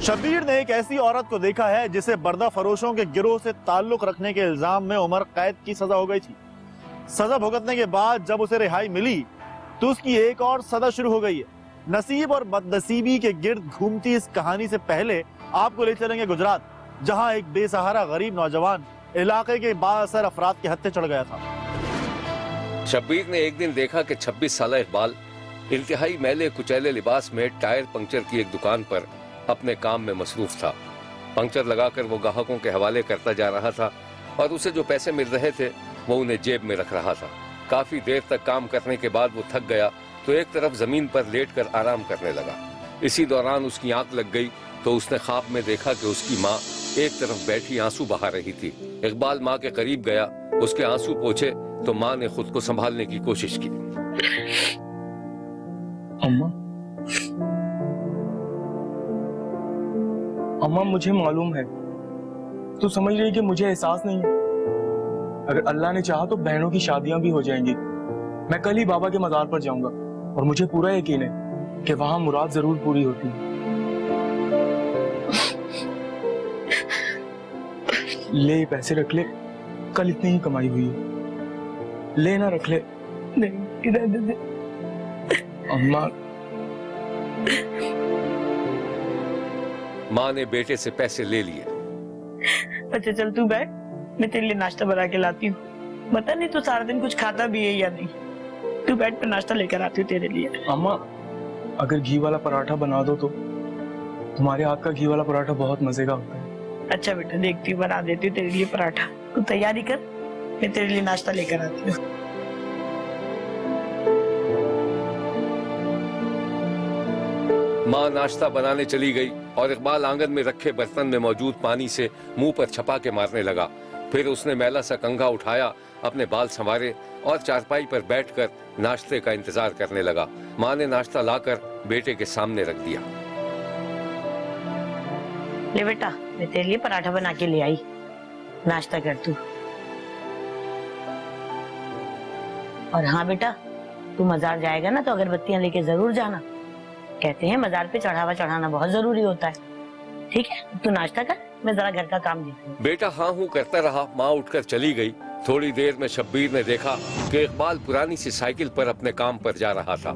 शब्बीर ने एक ऐसी औरत को देखा है जिसे बर्दा फरोशों के गिरोह से ताल्लुक रखने के इल्जाम में उम्र कैद की सजा हो गई थी। सजा भुगतने के बाद जब उसे रिहाई मिली तो उसकी एक और सजा शुरू हो गई है। नसीब और बदनसीबी के गिर्द घूमती इस कहानी से पहले आपको ले चलेंगे गुजरात, जहां एक बेसहारा गरीब नौजवान इलाके के बाअसर अफराद के हत्थे चढ़ गया था। शब्बीर ने एक दिन देखा कि 26 साल इकबाल इंतहाई मैले कुचैले लिबास में टायर पंक्चर की एक दुकान पर अपने काम में मसरूफ था। पंक्चर लगाकर वो ग्राहकों के हवाले करता जा रहा था और उसे जो पैसे मिल रहे थे वो उन्हें जेब में रख रहा था। काफी देर तक काम करने के बाद वो थक गया तो एक तरफ जमीन पर लेटकर आराम करने लगा। इसी दौरान उसकी आंख लग गई तो उसने ख्वाब में देखा कि उसकी माँ एक तरफ बैठी आंसू बहा रही थी। इकबाल माँ के करीब गया, उसके आंसू पोंछे तो माँ ने खुद को संभालने की कोशिश की। अम्मा मुझे मालूम है, तू समझ रही कि मुझे एहसास नहीं है। अगर अल्लाह ने चाहा तो बहनों की शादियां भी हो जाएंगी। मैं कल ही बाबा के मजार पर जाऊंगा और मुझे पूरा यकीन है कि वहां मुराद जरूर पूरी होती है। ले पैसे रख ले, कल इतनी ही कमाई हुई है। ले ना रख ले। नहीं, इधर दे दे। अम्मा। माँ ने बेटे से पैसे ले लिए। अच्छा चल तू बैठ, मैं तेरे लिए नाश्ता बना के लाती हूँ। पता नहीं तू सारा दिन कुछ खाता भी है या नहीं। तू बैठ, मैं नाश्ता लेकर आती हूँ तेरे लिए। अम्मा अगर घी वाला पराठा बना दो तो, तुम्हारे हाथ का घी वाला पराठा बहुत मजे का होता है। अच्छा बेटा, देखती हूँ, बना देती हूँ तेरे लिए पराठा। तू तैयारी कर, मैं तेरे लिए नाश्ता लेकर आती हूँ। माँ नाश्ता बनाने चली गई और इकबाल आंगन में रखे बर्तन में मौजूद पानी से मुंह पर छपाके मारने लगा। फिर उसने मैला सा कंघा उठाया, अपने बाल संवारे और चारपाई पर बैठकर नाश्ते का इंतजार करने लगा। माँ ने नाश्ता लाकर बेटे के सामने रख दिया। ले बेटा, मैं तेरे लिए पराठा बना के ले आई, नाश्ता कर तू। और हाँ बेटा, तू मजार जाएगा ना तो अगरबत्तियां लेके जरूर जाना। कहते हैं मजार पे चढ़ावा चढ़ाना बहुत जरूरी होता है। ठीक है, तू नाश्ता कर, मैं जरा घर का काम देखूं। बेटा हाँ हूँ करता रहा। माँ उठकर चली गई। थोड़ी देर में शब्बीर ने देखा कि इकबाल पुरानी सी साइकिल पर अपने काम पर जा रहा था।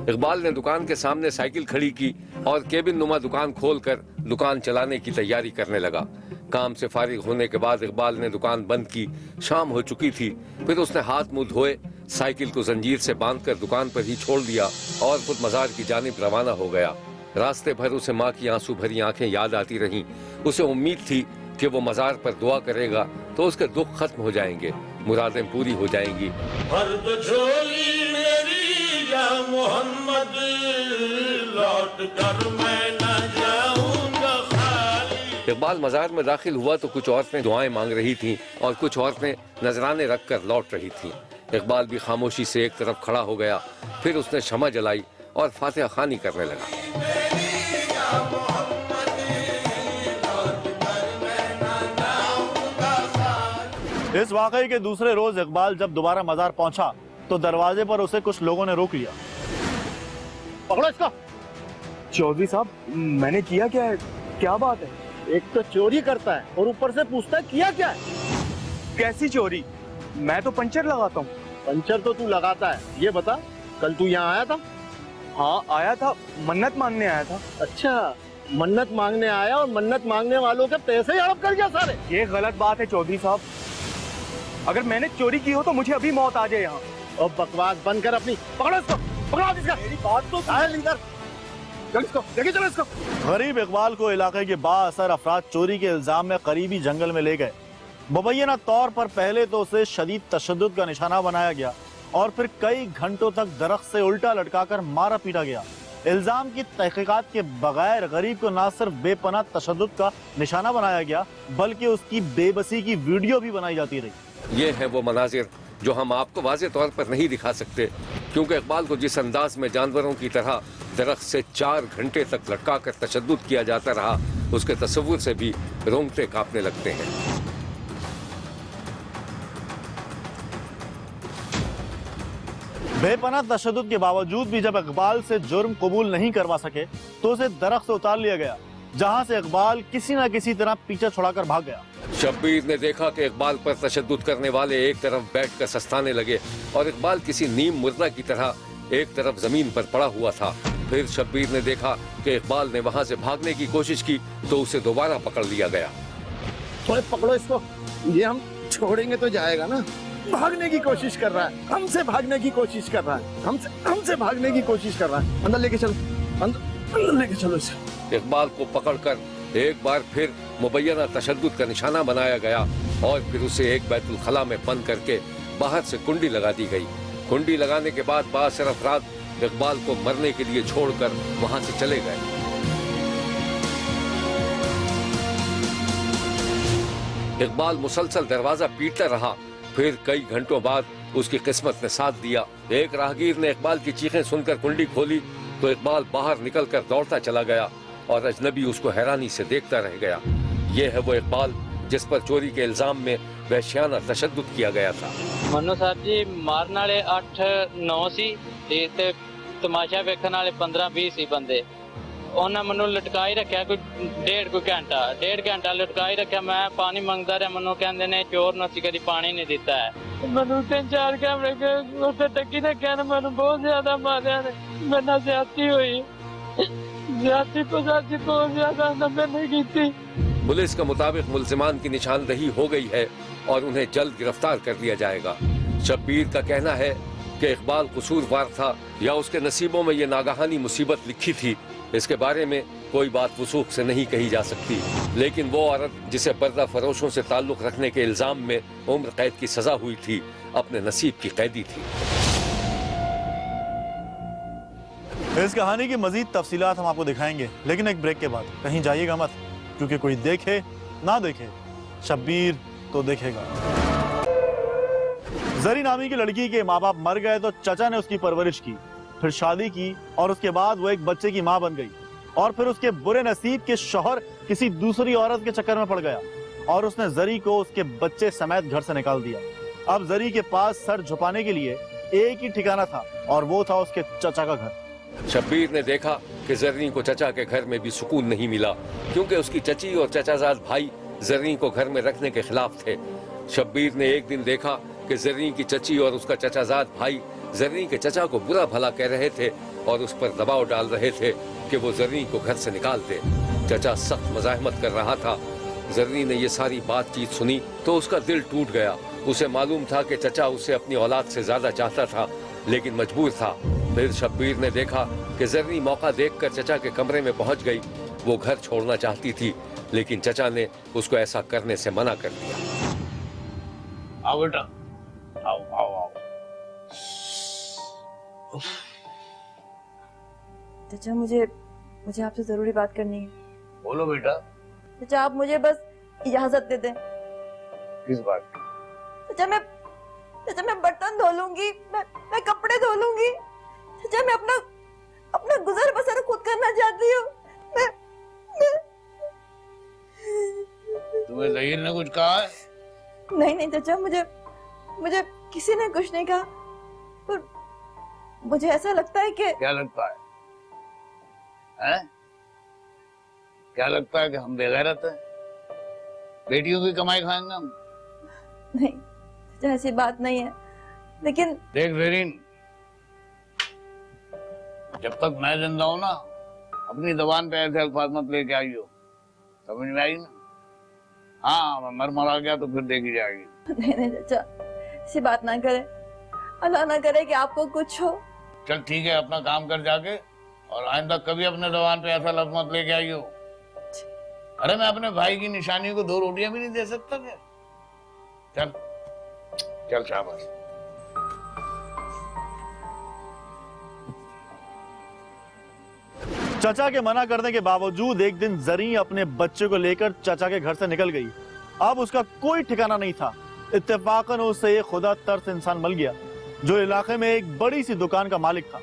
इकबाल ने दुकान के सामने साइकिल खड़ी की और केबिन नुमा दुकान खोलकर दुकान चलाने की तैयारी करने लगा। काम से फारिग होने के बाद इकबाल ने दुकान बंद की। शाम हो चुकी थी। फिर उसने हाथ मुंह धोए, साइकिल को जंजीर से बांधकर दुकान पर ही छोड़ दिया और खुद मजार की जानिब रवाना हो गया। रास्ते भर उसे माँ की आंसू भरी आंखें याद आती रहीं। उसे उम्मीद थी कि वो मजार पर दुआ करेगा तो उसके दुख खत्म हो जाएंगे, मुरादें पूरी हो जाएंगी। भर दो झोली मेरी या मोहम्मद, लौट कर मैं न जाऊंगा खाली। इकबाल मजार में दाखिल हुआ तो कुछ औरतें दुआएं मांग रही थीं और कुछ औरतें नजराने रखकर लौट रही थीं। इकबाल भी खामोशी से एक तरफ खड़ा हो गया। फिर उसने शमा जलाई और फातिहा खानी करने लगा। इस वाकये के दूसरे रोज इकबाल जब दोबारा मजार पहुंचा तो दरवाजे पर उसे कुछ लोगों ने रोक लिया। पकड़ो इसको। चौधरी साहब, मैंने किया क्या है? क्या बात है? एक तो चोरी करता है और ऊपर से पूछता है किया क्या है। कैसी चोरी? मैं तो पंचर लगाता हूँ। पंचर तो तू लगाता है। ये बता, कल तू यहाँ आया था? हाँ आया था, मन्नत मांगने आया था। अच्छा, मन्नत मांगने आया और मन्नत मांगने वालों के पैसे हड़प कर गया सारे। ये गलत बात है चौधरी साहब। अगर मैंने चोरी की हो तो मुझे अभी मौत आ जाए यहाँ। और बकवास बंद कर अपनी। पकड़ो इसको, पकड़ो इसका। मेरी बात तो चल इसको, लेके चलो इसको। गरीब इकबाल को इलाके के बाअसर अफराद चोरी के इल्जाम में करीबी जंगल में ले गए। मुबैना तौर पर पहले तो उसे शदीद तशद्दुद का निशाना बनाया गया और फिर कई घंटों तक दरख्त से उल्टा लटकाकर मारा पीटा गया। इल्जाम की तहकीकात के बगैर गरीब को न सिर्फ बेपनाह तशद्दुद का निशाना बनाया गया बल्कि उसकी बेबसी की वीडियो भी बनाई जाती रही। ये है वो मनाजिर जो हम आपको वाज़े तौर पर नहीं दिखा सकते, क्योंकि इकबाल को जिस अंदाज में जानवरों की तरह दरख्त से 4 घंटे तक लटकाकर तशद्दुद किया जाता रहा, उसके तस्वुर से भी रोंगटे कांपने लगते हैं। बेपनाह तशद्दुद के बावजूद भी जब इकबाल से जुर्म कबूल नहीं करवा सके तो उसे दरख्त से उतार लिया गया, जहां से इकबाल किसी न किसी तरह पीछा छुड़ाकर भाग गया। शब्बीर ने देखा कि इकबाल पर तशद्दुद करने वाले एक तरफ बैठकर सस्ताने लगे और इकबाल किसी नीम मुर्दा की तरह एक तरफ जमीन पर पड़ा हुआ था। फिर शब्बीर ने देखा कि इकबाल ने वहां से भागने की कोशिश की तो उसे दोबारा पकड़ लिया गया। थोड़े पकड़ो इसको, ये हम छोड़ेंगे तो जाएगा ना। भागने की कोशिश कर रहा है, हमसे भागने की कोशिश कर रहा है, हमसे भागने की कोशिश कर रहा है। अंदर लेके चलो, अंदर लेके चलो इसे। इकबाल को पकड़कर एक बार फिर मुबैना तशद्दुद का निशाना बनाया गया और फिर उसे एक बैतुल खला में बंद करके बाहर से कुंडी लगा दी गई। कुंडी लगाने के बाद बासर अफराद इकबाल को मरने के लिए छोड़कर वहां से चले गए। इकबाल मुसलसल दरवाजा पीटता रहा। फिर कई घंटों बाद उसकी किस्मत ने साथ दिया। एक राहगीर ने इकबाल की चीखें सुनकर कुंडी खोली तो इकबाल बाहर निकलकर दौड़ता चला गया और अजनबी उसको हैरानी से देखता रह गया। यह है वो इकबाल जिस पर चोरी के इल्जाम में वहशियाना तशद्दुद किया गया था। मनु सर जी मारन वाले 8-9 सी ते तमाशा वेखण वाले 15-20 ही बंदे। उन्हें मनु लटकाई रखा कोई डेढ़ घंटा लटकाई रखा। मैं पानी मंगता रहा, मनु कहते ने चोर ने कभी पानी नहीं दिता है। मनु 3-4 कैमरे टकी ने कहना मनु बहुत ज्यादा मारिया ने, मेरे नाल ज्यादती हुई, ज्यादती बहुत ज्यादा मैंने की थी। पुलिस के मुताबिक मुल्जिमान की निशानदही हो गई है और उन्हें जल्द गिरफ्तार कर लिया जाएगा। शब्बीर का कहना है कि इकबाल कसूरवार था या उसके नसीबों में ये नागहानी मुसीबत लिखी थी, इसके बारे में कोई बात वसूख से नहीं कही जा सकती। लेकिन वो औरत जिसे पर्दा फरोशों से ताल्लुक रखने के इल्जाम में उम्र कैद की सजा हुई थी, अपने नसीब की कैदी थी। इस कहानी की मजीद तफसीलात हम आपको दिखाएंगे, लेकिन एक ब्रेक के बाद। कहीं जाइएगा मत, क्योंकि कोई देखे ना देखे, शब्बीर तो देखेगा। जरी नामी की लड़की के माँ बाप मर गए तो चचा ने उसकी परवरिश की, फिर शादी की और उसके बाद वो एक बच्चे की माँ बन गई। और फिर उसके बुरे नसीब के शौहर किसी दूसरी औरत के चक्कर में पड़ गया और उसने जरी को उसके बच्चे समेत घर से निकाल दिया। अब जरी के पास सर झुकाने के लिए एक ही ठिकाना था और वो था उसके चचा का घर। शब्बीर ने देखा कि जर्री को चचा के घर में भी सुकून नहीं मिला, क्योंकि उसकी चची और चचाजाद भाई जर्री को घर में रखने के खिलाफ थे। शब्बीर ने एक दिन देखा कि जर्री की चची और उसका चचाजाद भाई जर्री के चचा को बुरा भला कह रहे थे और उस पर दबाव डाल रहे थे कि वो जर्री को घर से निकाल दे। चचा सख्त मज़ाहमत कर रहा था। जर्री ने ये सारी बातचीत सुनी तो उसका दिल टूट गया। उसे मालूम था कि चचा उसे अपनी औलाद से ज्यादा चाहता था, लेकिन मजबूर था। फिर शब्बीर ने देखा कि जर्री मौका देखकर चचा के कमरे में पहुंच गई। वो घर छोड़ना चाहती थी, लेकिन चचा ने उसको ऐसा करने से मना कर दिया। आओ बेटा, आओ आओ आओ। चाचा मुझे आपसे जरूरी बात करनी है। बोलो बेटा। चाचा आप मुझे बस इजाजत दे दें। किस बात की? चाचा मैं बर्तन धो लूंगी, मैं कपड़े धो लूंगी। चाचा मैं अपना गुजर बसर खुद करना चाहती हूँ। तुम्हें ज़हीर ने कुछ कहा है? नहीं चाचा, मुझे किसी ने कुछ नहीं कहा, पर मुझे ऐसा लगता है कि क्या लगता है? हैं? क्या लगता है कि हम बेगैरत हैं? बेटियों की कमाई खाएंगे हम? नहीं चाचा ऐसी बात नहीं है, लेकिन देख ज़रीन, जब तक मैं जिंदा हूं ना, अपनी जबान पे ऐसे अल्फाज मत लेके आई हो। समझ में आई ना? हाँ, मैं मरा गया तो फिर देखी जाएगी। नहीं चाचा ऐसी बात ना करे, अल्लाह ना करे कि आपको कुछ हो। चल ठीक है, अपना काम कर जाके, और आइंदा कभी अपने जबान पे ऐसा लफ्ज मत लेके आई हो। अरे मैं अपने भाई की निशानी को 2 रोटियां भी नहीं दे सकता क्या? चल चल शाबाश। चचा के मना करने के बावजूद एक दिन जरी अपने बच्चे को लेकर चचा के घर से निकल गई। अब उसका कोई ठिकाना नहीं था। इत्तेफाकन उसे एक खुदा तर्स इंसान मिल गया जो इलाके में एक बड़ी सी दुकान का मालिक था।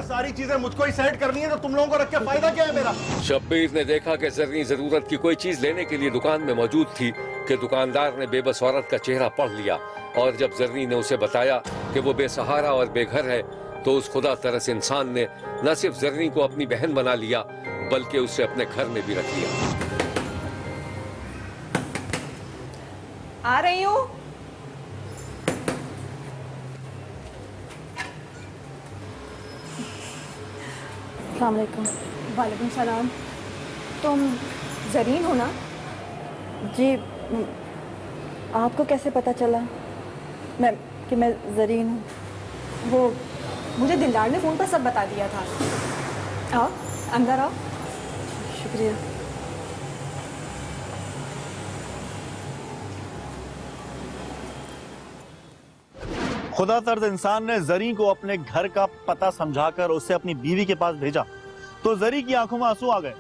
सारी चीजें मुझको ही सेट करनी है, तो तुम लोगों को रख के फायदा क्या है मेरा? शब्बीर ने देखा कि जर्नी जरूरत की कोई चीज लेने के लिए दुकान में मौजूद थी कि दुकानदार ने बेबस औरत का चेहरा पढ़ लिया, और जब जर्नी ने उसे बताया कि वो बेसहारा और बेघर है, तो उस खुदा तरस इंसान ने न सिर्फ जर्नी को अपनी बहन बना लिया, बल्कि उसे अपने घर में भी रख लिया। आ रही हूँ। अस्सलाम वालेकुम। वालेकुम सलाम। तुम जरीन हो ना? जी, आपको कैसे पता चला मैं ज़रीन हूँ? वो मुझे दिलदार ने फ़ोन पर सब बता दिया था। आओ अंदर आओ। शुक्रिया। खुदा तर्ज इंसान ने जरी को अपने घर का पता समझाकर उसे अपनी बीवी के पास भेजा, तो जरी की आंखों में आंसू आ गए।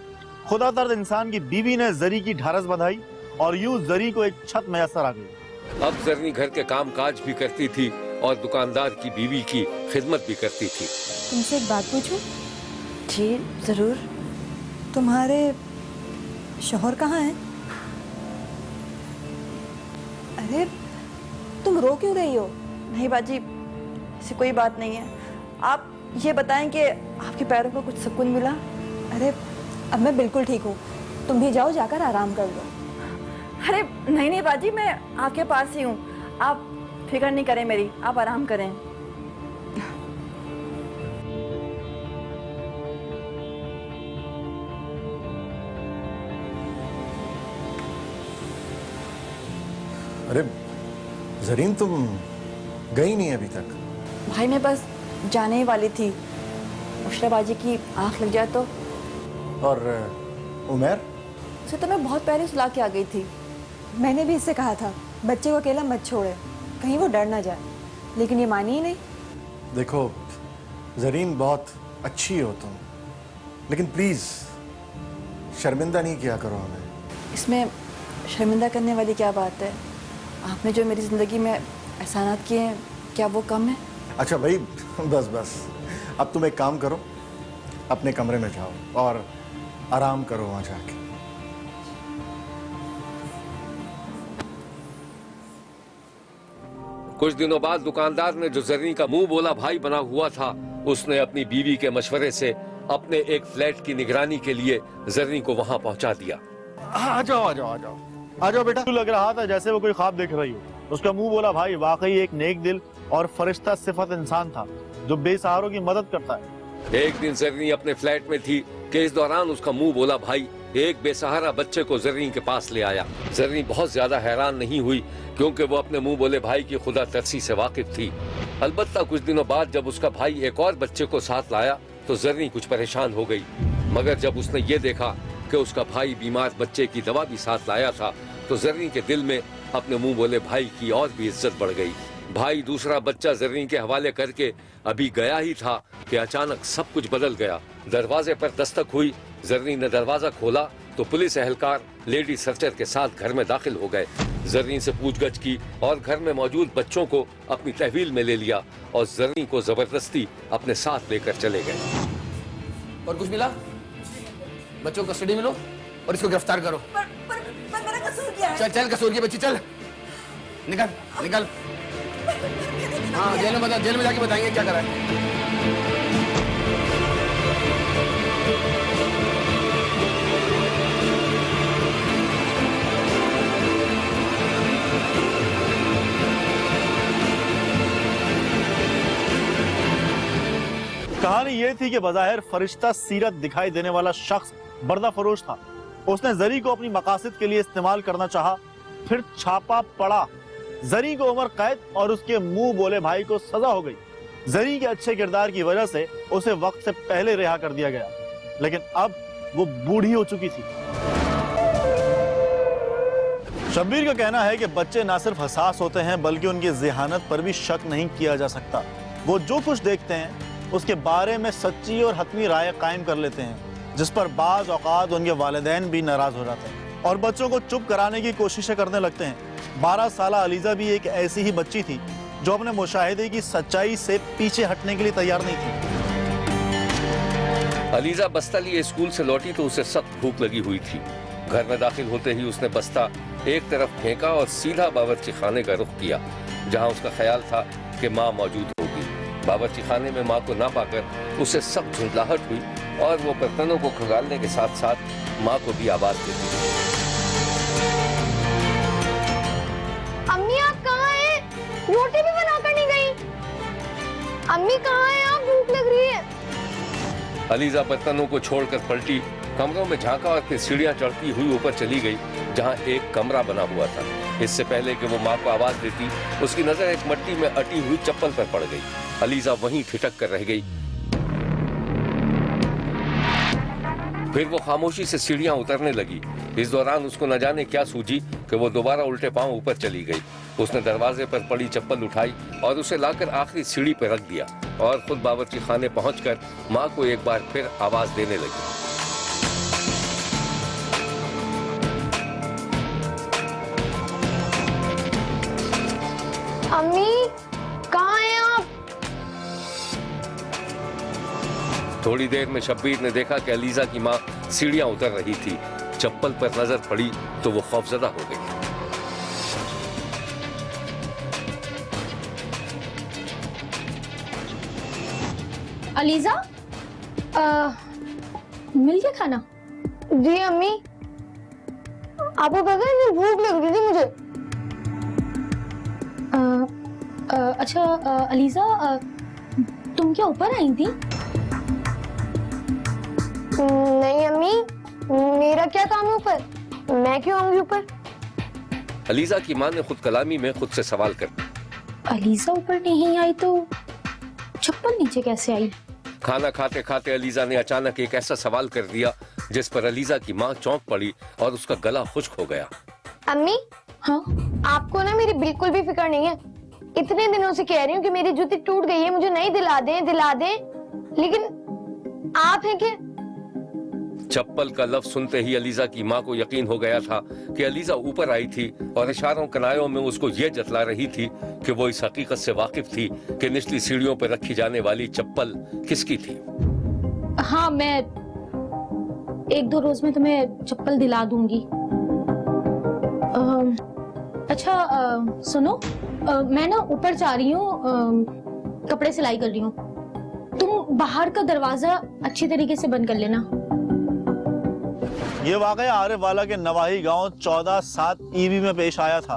खुदा तर्ज इंसान की बीवी ने जरी की ढारस बंधाई और यूं जरी को एक छत मैसर आ गई। अब जर्नी घर के काम काज भी करती थी और दुकानदार की बीवी की खिदमत भी करती थी। तुमसे एक बात पूछूं? जी ज़रूर। तुम्हारे शौहर कहाँ हैं? अरे तुम रो क्यों रही हो? नहीं बाजी, ऐसी कोई बात नहीं है। आप ये बताएं कि आपके पैरों को कुछ सुकून मिला? अरे अब मैं बिल्कुल ठीक हूँ, तुम भी जाओ, जाकर आराम कर लो। अरे नहीं नहीं बाजी, मैं आपके पास ही हूँ, आप फिक्र नहीं करें मेरी, आप आराम करें। अरे जरीन, तुम गई नहीं अभी तक? भाई मैं बस जाने ही वाली थी, मुशरा बाजी की आंख लग जाए तो। और उमर? उसे तो मैं बहुत पहले सुला के आ गई थी। मैंने भी इससे कहा था बच्चे को अकेला मत छोड़े, कहीं वो डर ना जाए, लेकिन ये मानी ही नहीं। देखो जरीन, बहुत अच्छी हो तुम, लेकिन प्लीज शर्मिंदा नहीं किया करो हमें। इसमें शर्मिंदा करने वाली क्या बात है? आपने जो मेरी ज़िंदगी में एहसानात किए हैं, क्या वो कम है? अच्छा भाई, बस बस, अब तुम एक काम करो, अपने कमरे में जाओ और आराम करो वहां जाके। कुछ दिनों बाद दुकानदार ने जो जर्नी का मुंह बोला भाई बना हुआ था, उसने अपनी बीवी के मशवरे से अपने एक फ्लैट की निगरानी के लिए जर्नी को वहां पहुंचा दिया। आ जाओ आ जाओ आ जाओ आ जाओ बेटा। लग रहा था जैसे वो कोई ख्वाब देख रही हो। उसका मुंह बोला भाई वाकई एक नेक दिल और फरिश्ता सिफत इंसान था जो बेसहारों की मदद करता है। एक दिन जर्नी अपने फ्लैट में थी कि इस दौरान उसका मुंह बोला भाई एक बेसहारा बच्चे को जर्नी के पास ले आया। जर्नी बहुत ज्यादा हैरान नहीं हुई, क्योंकि वो अपने मुंह बोले भाई की खुदा तरसी से वाकिफ थी। अलबत्ता कुछ दिनों बाद जब उसका भाई एक और बच्चे को साथ लाया तो जर्नी कुछ परेशान हो गई, मगर जब उसने ये देखा कि उसका भाई बीमार बच्चे की दवा भी साथ लाया था, तो जर्नी के दिल में अपने मुंह बोले भाई की और भी इज्जत बढ़ गई। भाई दूसरा बच्चा जर्नी के हवाले करके अभी गया ही था कि अचानक सब कुछ बदल गया। दरवाजे पर दस्तक हुई, जर्नी ने दरवाजा खोला तो पुलिस एहलकार लेडी सर्चर के साथ घर में दाखिल हो गए। जर्नी से पूछगछ की और घर में मौजूद बच्चों को अपनी तहवील में ले लिया और जर्नी को जबरदस्ती अपने साथ लेकर चले गए। और कुछ मिला? बच्चों को कस्टडी में लो और इसको गिरफ्तार करो। पर मेरा कसूर क्या है? चल चल, कसूर की बच्ची, चल निकल निकल। हाँ, जेल में जाके बताएंगे क्या करा है। कहानी ये थी कि बज़ाहिर फरिश्ता सीरत दिखाई देने वाला शख्स बर्दा फरोश था। उसने जरी को अपनी मकासद के लिए इस्तेमाल करना चाहा, फिर छापा पड़ा। जरी को उम्र कैद और उसके मुंह बोले भाई को सजा हो गई। जरी के अच्छे किरदार की वजह से उसे वक्त से पहले रिहा कर दिया गया, लेकिन अब वो बूढ़ी हो चुकी थी। शब्बीर का कहना है कि बच्चे ना सिर्फ हसास होते हैं बल्कि उनकी ज़हानत पर भी शक नहीं किया जा सकता। वो जो कुछ देखते हैं उसके बारे में सच्ची और हतमी राय कायम कर लेते हैं, जिस पर बाज़ औक़ात उनके वालिदैन भी नाराज हो जाते हैं और बच्चों को चुप कराने की कोशिशें करने लगते हैं। 12 साला अलीजा भी एक ऐसी ही बच्ची थी जो अपने मुशाहिदे की सच्चाई से पीछे हटने के लिए तैयार नहीं थी। अलीजा बस्ता लिए स्कूल से लौटी तो उसे सख्त भूख लगी हुई थी। घर में दाखिल होते ही उसने बस्ता एक तरफ फेंका और सीधा बावर्ची खाने का रुख किया, जहां उसका ख्याल था कि माँ मौजूद होगी। बावर्ची खाने में माँ को ना पाकर उसे सख्त झुंझलाहट हुई और वो बर्तनों को खंगालने के साथ साथ माँ को भी आवाज देती गई। अम्मी आप कहाँ हैं? रोटी भी बनाकर नहीं गई। अम्मी कहाँ हैं आप? भूख लग रही है। अलीजा बर्तनों को छोड़कर पलटी, कमरों में झांका और फिर सीढ़ियां चढ़ती हुई ऊपर चली गई, जहां एक कमरा बना हुआ था। इससे पहले कि वो माँ को आवाज देती, उसकी नजर एक मट्टी में अटी हुई चप्पल पर पड़ गई। अलीजा वहीं ठिठक कर रह गई। फिर वो खामोशी से सीढ़ियां उतरने लगी। इस दौरान उसको न जाने क्या सूझी कि वो दोबारा उल्टे पांव ऊपर चली गई। उसने दरवाजे पर पड़ी चप्पल उठाई और उसे लाकर आखिरी सीढ़ी पर रख दिया और खुद बावर्ची खाने पहुंचकर माँ को एक बार फिर आवाज देने लगी। अम्मी कहाँ हैं आप? थोड़ी देर में शब्बीर ने देखा कि अलीजा की माँ सीढ़ियां उतर रही थी। चप्पल पर नजर पड़ी तो वो खौफजदा हो गई। अलीजा मिल गया खाना? जी अम्मी, आपको पता है भूख लग रही थी मुझे। अच्छा अलीजा, तुम क्या ऊपर आई थी? नहीं अम्मी, मेरा क्या काम है ऊपर? मैं क्यों आऊंगी ऊपर? अलीजा की माँ ने खुद कलामी में खुद से सवाल कर। अलीजा ऊपर नहीं आई तो चप्पल नीचे कैसे आई? खाना खाते खाते अलीजा ने अचानक एक ऐसा सवाल कर दिया जिस पर अलीजा की माँ चौंक पड़ी और उसका गला खुश्क हो गया। अम्मी, हाँ? आपको ना मेरी बिल्कुल भी फिक्र नहीं है। इतने दिनों से कह रही हूँ कि मेरी जूती टूट गई है, मुझे नहीं दिला दें, लेकिन आप हैं कि चप्पल का लफ्ज सुनते ही अलीजा की माँ को यकीन हो गया था कि अलीजा ऊपर आई थी और इशारों कनायों में उसको ये जतला रही थी कि वो इस हकीकत से वाकिफ थी कि निचली सीढ़ियों पर रखी जाने वाली चप्पल किसकी थी। हाँ, मैं 1-2 रोज में तुम्हें चप्पल दिला दूंगी। अच्छा सुनो, मैं ना ऊपर जा रही हूँ, कपड़े सिलाई कर रही हूँ। तुम बाहर का दरवाजा अच्छी तरीके से बंद कर लेना। ये वाकया आरिफवाला के नवाही गांव 14/7 ईवी में पेश आया था।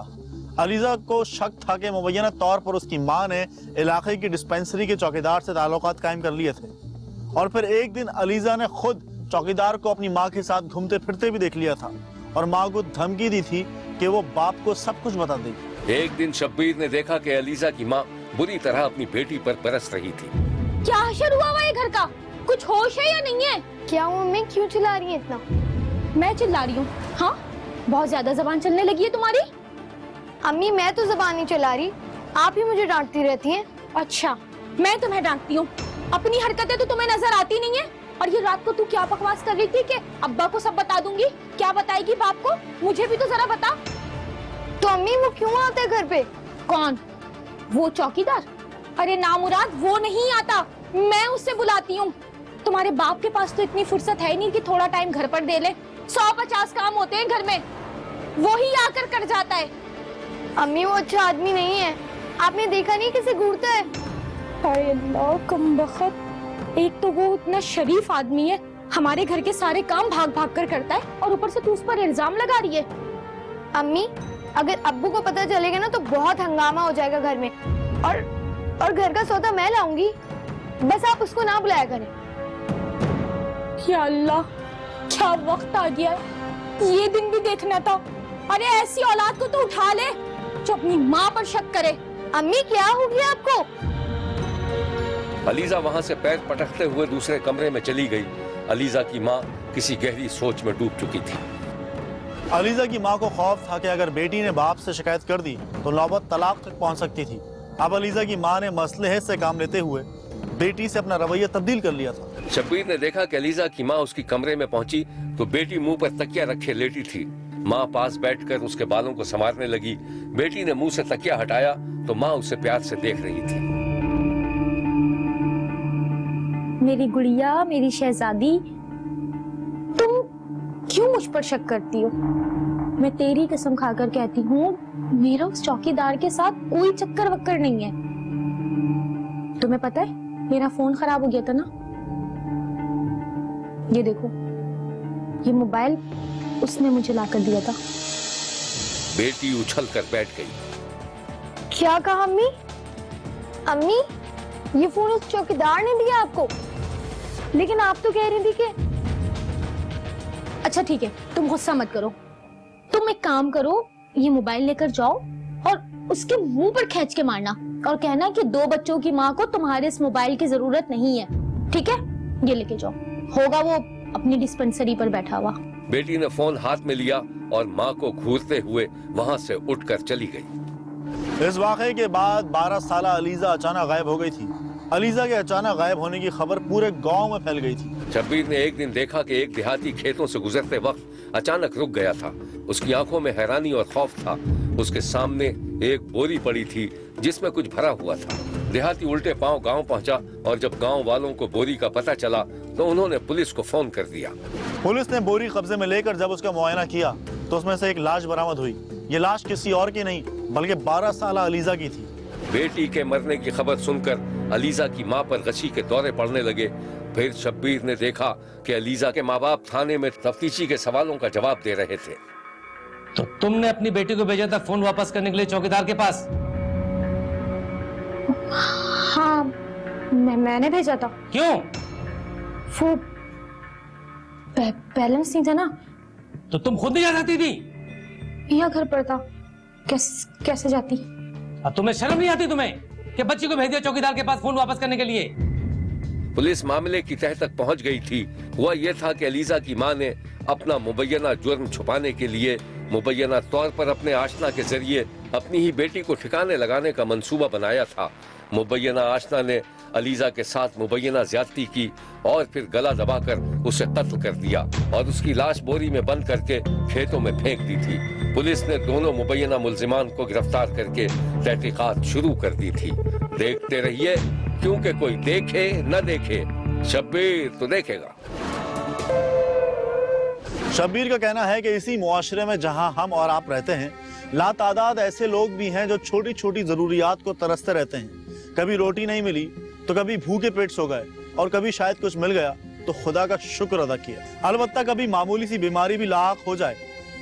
अलीजा को शक था कि मुबैना तौर पर उसकी मां ने इलाके की डिस्पेंसरी के चौकीदार से ताल्लुकात कायम कर लिए थे और फिर एक दिन अलीजा ने खुद चौकीदार को अपनी मां के साथ घूमते फिरते भी देख लिया था और मां को धमकी दी थी कि वो बाप को सब कुछ बता देगी। एक दिन शब्बीर ने देखा कि अलीजा की माँ बुरी तरह अपनी बेटी पर बरस रही थी। क्या हशर हुआ हुआ ये घर का? कुछ होश है या नहीं है? क्या हुआ मम्मी, क्यों चिल्ला रही है इतना? मैं चिल्ला रही हूँ? हाँ, बहुत ज्यादा जबान चलने लगी है तुम्हारी। अम्मी, मैं तो जबान नहीं चला रही, आप ही मुझे डांटती रहती हैं। अच्छा, मैं तुम्हें डांटती हूँ? अपनी हरकतें तो तुम्हें नजर आती नहीं है। और ये रात को तू क्या बकवास कर रही थी कि अब्बा को सब बता दूंगी? क्या बताएगी बाप को? मुझे भी तो जरा बता। तो अम्मी, वो क्यों आता है घर पे? कौन? वो चौकीदार? अरे नामुराद, वो नहीं आता, मैं उससे बुलाती हूँ। तुम्हारे बाप के पास तो इतनी फुर्सत है नहीं कि थोड़ा टाइम घर पर दे ले। 150 काम होते हैं घर में, वो ही आकर कर जाता है। अम्मी, वो अच्छा आदमी नहीं है, आपने देखा नहीं कैसे घूरता है? अरे अल्लाह, कमबख्त। एक तो वो इतना शरीफ आदमी है, हमारे घर के सारे काम भाग भाग कर करता है और ऊपर से तू उस पर इल्जाम लगा रही है। अम्मी, अगर अब्बू को पता चलेगा ना तो बहुत हंगामा हो जाएगा घर में, और घर का सौदा मैं लाऊंगी, बस आप उसको ना बुलाया करें। या अल्लाह, क्या वक्त आ गया, ये दिन भी देखना था। अरे ऐसी औलाद को तो उठा ले जो अपनी माँ पर शक करे। अम्मी, क्या हो गया आपको? अलीजा वहां से पैर पटकते हुए दूसरे कमरे में चली गई। अलीजा की माँ किसी गहरी सोच में डूब चुकी थी। अलीजा की माँ को खौफ था कि अगर बेटी ने बाप से शिकायत कर दी तो नौबत तलाक तक पहुंच सकती थी। अब अलीजा की माँ ने मसले से काम लेते हुए बेटी से अपना रवैया तब्दील कर लिया था। शब्बीर ने देखा कि अलीजा की माँ उसकी कमरे में पहुंची तो बेटी मुंह पर तकिया रखे लेटी थी। माँ पास बैठकर उसके बालों को संवारने लगी। बेटी ने मुंह से तकिया हटाया तो माँ उसे प्यार से देख रही थी। मेरी गुड़िया, मेरी शहजादी, तुम क्यों मुझ पर शक करती हो? मैं तेरी कसम खाकर कहती हूँ, मेरा उस चौकीदार के साथ कोई चक्कर वक्कर नहीं है। तुम्हें पता है मेरा फोन खराब हो गया था ना? ये देखो, ये मोबाइल उसने मुझे लाकर दिया था। बेटी उछल कर बैठ गई। क्या कहा अम्मी? अम्मी, ये फोन उस चौकीदार ने दिया आपको? लेकिन आप तो कह रही थी कि... अच्छा ठीक है, तुम गुस्सा मत करो। तुम एक काम करो, ये मोबाइल लेकर जाओ और उसके मुंह पर खींच के मारना और कहना कि 2 बच्चों की माँ को तुम्हारे इस मोबाइल की जरूरत नहीं है, ठीक है? ये लेके जाओ। होगा वो अपनी डिस्पेंसरी पर बैठा हुआ। बेटी ने फोन हाथ में लिया और माँ को घूरते हुए वहाँ से उठकर चली गई। इस वाकये के बाद 12 साल अलीजा अचानक गायब हो गई थी। अलीजा के अचानक गायब होने की खबर पूरे गांव में फैल गई थी। शब्बीर ने एक दिन देखा कि एक देहाती खेतों से गुजरते वक्त अचानक रुक गया था। उसकी आंखों में हैरानी और खौफ था। उसके सामने एक बोरी पड़ी थी जिसमें कुछ भरा हुआ था। देहाती उल्टे पांव गांव पहुंचा और जब गांव वालों को बोरी का पता चला तो उन्होंने पुलिस को फोन कर दिया। पुलिस ने बोरी कब्जे में लेकर जब उसका मुआयना किया तो उसमें से एक लाश बरामद हुई। ये लाश किसी और की नहीं बल्कि 12 साल अलीजा की थी। बेटी के मरने की खबर सुनकर अलीजा की मां पर गशी के दौरे पड़ने लगे। फिर शब्बीर ने देखा कि अलीजा के माँ बाप थाने में तफ्तीशी के सवालों का जवाब दे रहे थे। तो तुमने अपनी बेटी को भेजा था फोन वापस करने के लिए चौकीदार के पास? हाँ, मैंने भेजा था। क्यों? वो बैलेंस नहीं था ना। तो तुम खुद नहीं जा सकती थी? यहाँ घर पर था, कैसे जाती? अब तुम्हें शर्म नहीं आती तुम्हें कि बच्ची को भेज दिया चौकीदार के पास फोन वापस करने के लिए? पुलिस मामले की तह तक पहुंच गई थी। हुआ यह था कि अलीजा की मां ने अपना मुबैना जुर्म छुपाने के लिए मुबैना तौर पर अपने आशना के जरिए अपनी ही बेटी को ठिकाने लगाने का मंसूबा बनाया था। मुबैना आशना ने अलीजा के साथ मुबैना ज्यादती की और फिर गला दबाकर उसे कत्ल कर दिया और उसकी लाश बोरी में बंद करके खेतों में फेंक दी थी। पुलिस ने दोनों मुबैना मुल्जिमान को गिरफ्तार करके तहकीकात शुरू कर दी थी। देखते रहिए, क्योंकि कोई देखे न देखे, शब्बीर तो देखेगा। शब्बीर का कहना है कि इसी मुआशरे में जहां हम और आप रहते हैं, लातादाद ऐसे लोग भी हैं जो छोटी छोटी जरूरियात को तरसते रहते हैं। कभी रोटी नहीं मिली तो कभी भूखे पेट सो गए और कभी शायद कुछ मिल गया तो खुदा का शुक्र अदा किया। अलबत्ता कभी मामूली सी बीमारी भी लाक हो जाए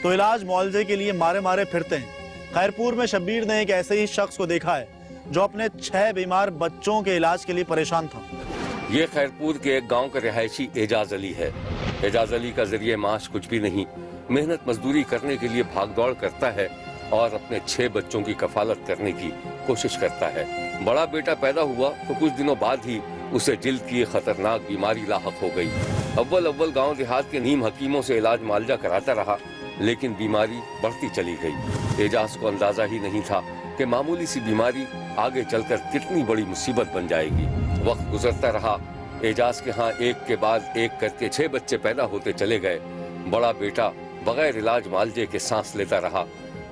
तो इलाज मुआवजे के लिए मारे मारे फिरते हैं। खैरपुर में शब्बीर ने एक ऐसे ही शख्स को देखा है जो अपने 6 बीमार बच्चों के इलाज के लिए परेशान था। ये खैरपुर के एक गांव का रिहायशी एजाज अली है। एजाज अली का जरिए माश कुछ भी नहीं, मेहनत मजदूरी करने के लिए भागदौड़ करता है और अपने 6 बच्चों की कफालत करने की कोशिश करता है। बड़ा बेटा पैदा हुआ तो कुछ दिनों बाद ही उसे जिल्द की खतरनाक बीमारी लाहक हो गई। अव्वल गांव देहात के नीम हकीमों से इलाज मुआवजा कराता रहा, लेकिन बीमारी बढ़ती चली गई। एजाज को अंदाजा ही नहीं था कि मामूली सी बीमारी आगे चलकर कितनी बड़ी मुसीबत बन जाएगी। वक्त गुजरता रहा, एजाज के यहाँ एक के बाद एक करके 6 बच्चे पैदा होते चले गए। बड़ा बेटा बगैर इलाज मुआवजे के सांस लेता रहा।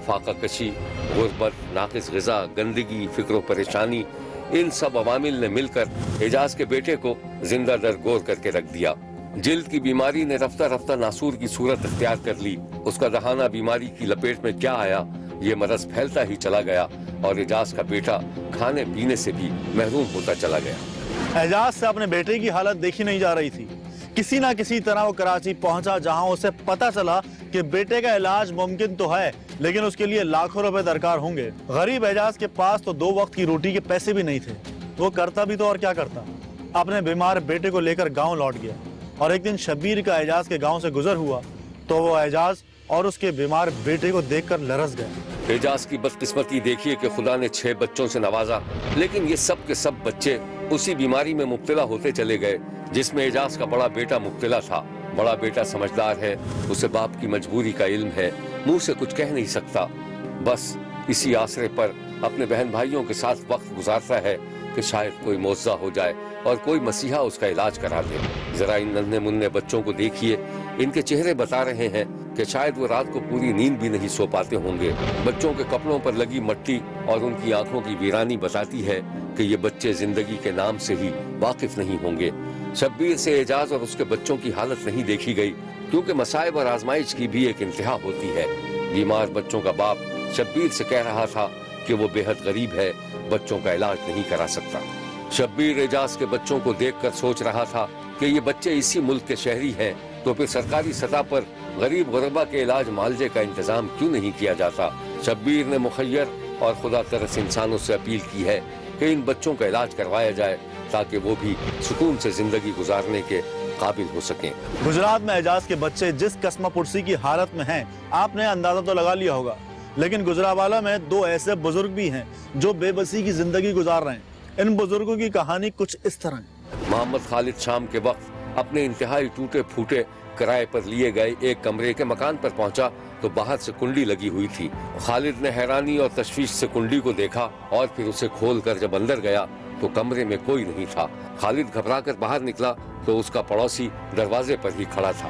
फाका कशी, गुर्बत, नाकिस ग़िज़ा, गंदगी, फिक्र परेशानी, इन सब अवामिल ने मिलकर एजाज के बेटे को जिंदा दरगोर करके रख दिया। जिल्द की बीमारी ने रफ्ता रफ्ता नासूर की सूरत इख्तियार कर ली। उसका दहाना बीमारी की लपेट में क्या आया, ये मरज फैलता ही चला गया और एजाज का बेटा खाने पीने से भी महरूम होता चला गया। एजाज से अपने बेटे की हालत देखी नहीं जा रही थी। किसी ना किसी तरह वो कराची पहुंचा, जहां उसे पता चला कि बेटे का इलाज मुमकिन तो है लेकिन उसके लिए लाखों रुपए दरकार होंगे। गरीब एजाज के पास तो 2 वक्त की रोटी के पैसे भी नहीं थे। वो करता भी तो और क्या करता, अपने बीमार बेटे को लेकर गांव लौट गया और एक दिन शब्बीर का एजाज के गांव से गुजर हुआ तो वो एजाज और उसके बीमार बेटे को देखकर लरस गया। एजाज की बदकिस्मती देखिए कि खुदा ने 6 बच्चों से नवाजा, लेकिन ये सब के सब बच्चे उसी बीमारी में मुब्तला होते चले गए जिसमें एजाज का बड़ा बेटा मुब्तला था। बड़ा बेटा समझदार है, उसे बाप की मजबूरी का इल्म है, मुंह से कुछ कह नहीं सकता, बस इसी आसरे पर अपने बहन भाइयों के साथ वक्त गुजारता है कि शायद कोई मौजज़ा हो जाए और कोई मसीहा उसका इलाज करा दे। जरा इन नन्हे मुन्ने बच्चों को देखिए, इनके चेहरे बता रहे हैं कि शायद वो रात को पूरी नींद भी नहीं सो पाते होंगे। बच्चों के कपड़ों पर लगी मट्टी और उनकी आंखों की वीरानी बताती है कि ये बच्चे जिंदगी के नाम से ही वाकिफ नहीं होंगे। शब्बीर से एजाज और उसके बच्चों की हालत नहीं देखी गई, क्योंकि मसाइब और आजमाइश की भी एक इंतहा होती है। बीमार बच्चों का बाप शब्बीर से कह रहा था कि वो बेहद गरीब है, बच्चों का इलाज नहीं करा सकता। शब्बीर एजाज के बच्चों को देखकर सोच रहा था कि ये बच्चे इसी मुल्क के शहरी हैं, तो फिर सरकारी सतह पर गरीब गुरबा के इलाज मालजे का इंतजाम क्यों नहीं किया जाता। शब्बीर ने मुखय्यर और खुदा तरस इंसानों से अपील की है कि इन बच्चों का इलाज करवाया जाए, ताकि वो भी सुकून से जिंदगी गुजारने के काबिल हो सकें। गुजरात में एजाज के बच्चे जिस कसमा पुरसी की हालत में हैं, आपने अंदाजा तो लगा लिया होगा, लेकिन गुजरावाला में दो ऐसे बुजुर्ग भी हैं जो बेबसी की जिंदगी गुजार रहे हैं। इन बुजुर्गों की कहानी कुछ इस तरह है। मोहम्मद खालिद शाम के वक्त अपने इंतहाई टूटे फूटे किराए पर लिए गए एक कमरे के मकान पर पहुंचा तो बाहर से कुंडी लगी हुई थी। खालिद ने हैरानी और तशवीश से कुंडी को देखा और फिर उसे खोलकर जब अंदर गया तो कमरे में कोई नहीं था। खालिद घबराकर बाहर निकला तो उसका पड़ोसी दरवाजे पर ही खड़ा था।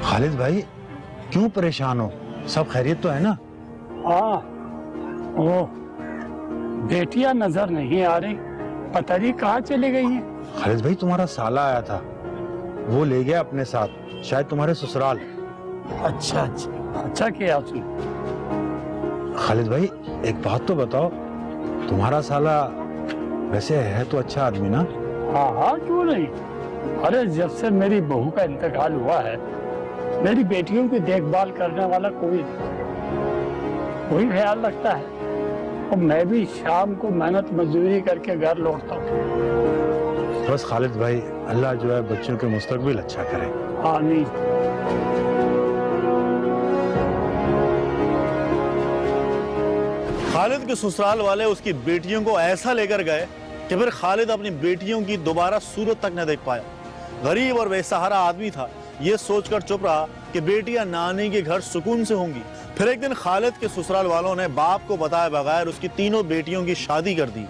खालिद भाई, क्यों परेशान हो? सब खैरियत तो है ना? हाँ, वो बेटियां नजर नहीं आ रही, पता नहीं कहाँ चली गई हैं। खालिद भाई, तुम्हारा साला आया था, वो ले गया अपने साथ, शायद तुम्हारे ससुराल। अच्छा अच्छा, अच्छा किया उसने। खालिद भाई, एक बात तो बताओ, तुम्हारा साला वैसे है तो अच्छा आदमी ना? हाँ हाँ, क्यों नहीं। अरे जब से मेरी बहू का इंतकाल हुआ है, मेरी बेटियों की देखभाल करने वाला कोई ख्याल रखता है, और मैं भी शाम को मेहनत मजदूरी करके घर लौटता हूँ। बस खालिद भाई, अल्लाह जो है बच्चों के मुस्तकबिल अच्छा करे। आमीन। खालिद के ससुराल वाले उसकी बेटियों को ऐसा लेकर गए कि फिर खालिद अपनी बेटियों की दोबारा सूरत तक न देख पाया। गरीब और बेसहारा आदमी था, ये सोचकर चुप रहा कि बेटियां नानी के घर सुकून से होंगी। फिर एक दिन खालिद के ससुराल वालों ने बाप को बताए बगैर उसकी तीनों बेटियों की शादी कर दी।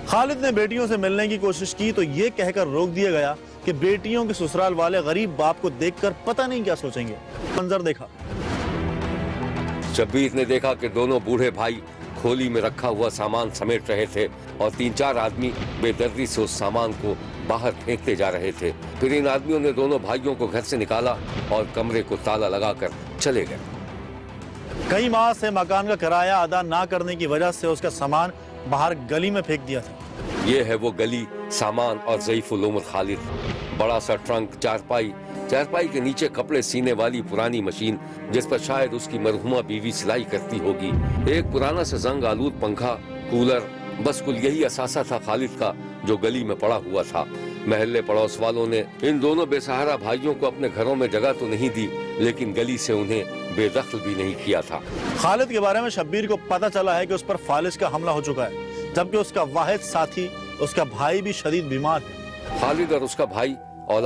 खालिद ने बेटियों से मिलने की कोशिश की तो ये कहकर रोक दिया गया कि बेटियों के ससुराल वाले गरीब बाप को देखकर पता नहीं क्या सोचेंगे। मंजर देखा। शब्बीर ने देखा कि दोनों बूढ़े भाई खोली में रखा हुआ सामान समेट रहे थे और 3-4 आदमी बेदर्दी से उस सामान को बाहर फेंकते जा रहे थे। फिर इन आदमियों ने दोनों भाइयों को घर से निकाला और कमरे को ताला लगाकर चले गए। कई माह से मकान का किराया अदा ना करने की वजह से उसका सामान बाहर गली में फेंक दिया था। ये है वो गली, सामान और ज़ईफुल उम्र खालिद। बड़ा सा ट्रंक, चारपाई के नीचे कपड़े सीने वाली पुरानी मशीन जिस पर शायद उसकी मरहुमा बीवी सिलाई करती होगी, एक पुराना सा जंग आलूद पंखा, कूलर, बस कुल यही असासा था खालिद का जो गली में पड़ा हुआ था। महल्ले पड़ोस वालों ने इन दोनों बेसहारा भाइयों को अपने घरों में जगह तो नहीं दी, लेकिन गली से उन्हें बेदखल भी नहीं किया था। खालिद के बारे में शब्बीर को पता चला है कि उस पर फालिज का हमला हो चुका है, जबकि उसका वाहिद साथी, उसका भाई भी शदीद बीमार है। खालिद और उसका भाई